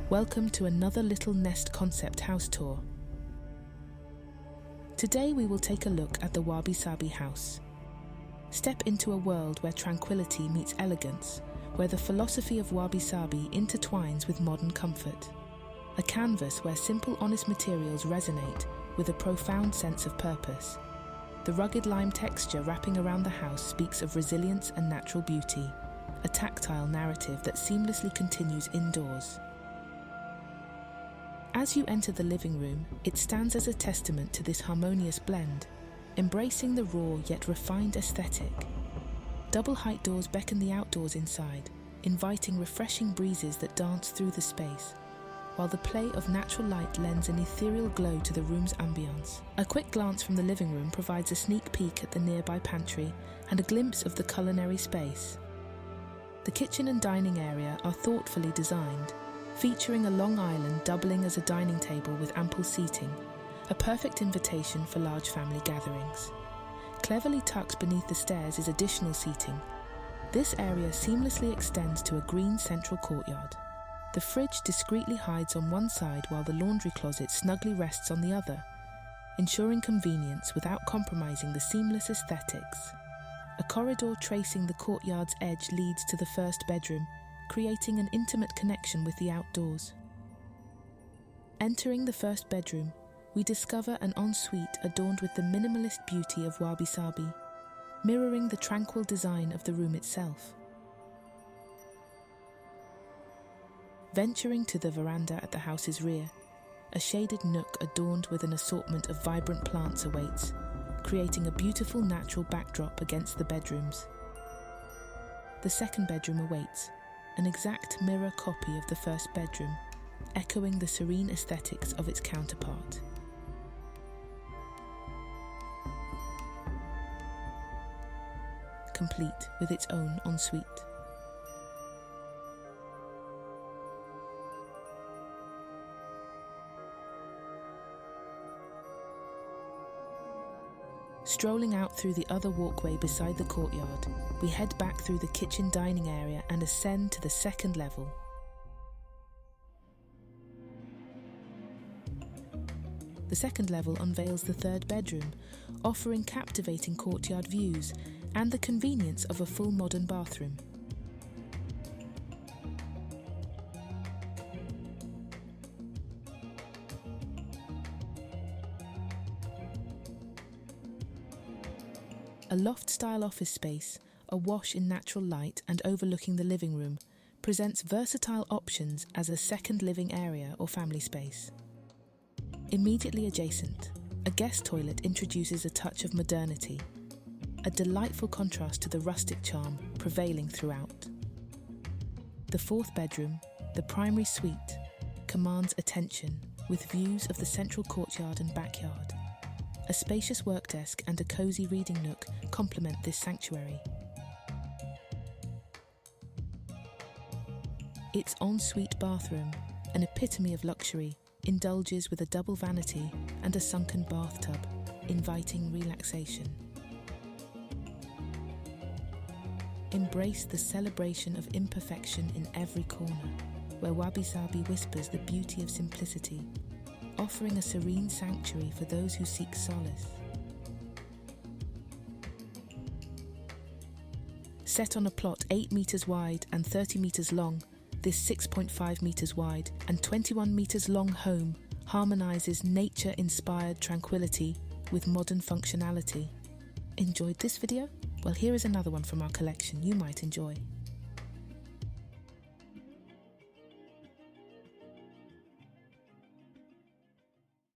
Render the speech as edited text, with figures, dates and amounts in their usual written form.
Welcome to another Little Nest Concept house tour. Today we will take a look at the Wabi Sabi house. Step into a world where tranquility meets elegance, where the philosophy of Wabi Sabi intertwines with modern comfort. A canvas where simple, honest materials resonate with a profound sense of purpose. The rugged lime texture wrapping around the house speaks of resilience and natural beauty, a tactile narrative that seamlessly continues indoors. As you enter the living room, it stands as a testament to this harmonious blend, embracing the raw yet refined aesthetic. Double height doors beckon the outdoors inside, inviting refreshing breezes that dance through the space, while the play of natural light lends an ethereal glow to the room's ambiance. A quick glance from the living room provides a sneak peek at the nearby pantry and a glimpse of the culinary space. The kitchen and dining area are thoughtfully designed, featuring a long island doubling as a dining table with ample seating, a perfect invitation for large family gatherings. Cleverly tucked beneath the stairs is additional seating. This area seamlessly extends to a green central courtyard. The fridge discreetly hides on one side while the laundry closet snugly rests on the other, ensuring convenience without compromising the seamless aesthetics. A corridor tracing the courtyard's edge leads to the first bedroom, creating an intimate connection with the outdoors. Entering the first bedroom, we discover an ensuite adorned with the minimalist beauty of Wabi Sabi, mirroring the tranquil design of the room itself. Venturing to the veranda at the house's rear, a shaded nook adorned with an assortment of vibrant plants awaits, creating a beautiful natural backdrop against the bedrooms. The second bedroom awaits, an exact mirror copy of the first bedroom, echoing the serene aesthetics of its counterpart. Complete with its own ensuite. Strolling out through the other walkway beside the courtyard, we head back through the kitchen dining area and ascend to the second level. The second level unveils the third bedroom, offering captivating courtyard views and the convenience of a full modern bathroom. A loft-style office space, awash in natural light and overlooking the living room, presents versatile options as a second living area or family space. Immediately adjacent, a guest toilet introduces a touch of modernity, a delightful contrast to the rustic charm prevailing throughout. The fourth bedroom, the primary suite, commands attention with views of the central courtyard and backyard. A spacious work desk and a cozy reading nook complement this sanctuary. Its ensuite bathroom, an epitome of luxury, indulges with a double vanity and a sunken bathtub, inviting relaxation. Embrace the celebration of imperfection in every corner, where Wabi Sabi whispers the beauty of simplicity, offering a serene sanctuary for those who seek solace. Set on a plot 8 meters wide and 30 meters long, this 6.5 meters wide and 21 meters long home harmonizes nature-inspired tranquility with modern functionality. Enjoyed this video? Well, here is another one from our collection you might enjoy.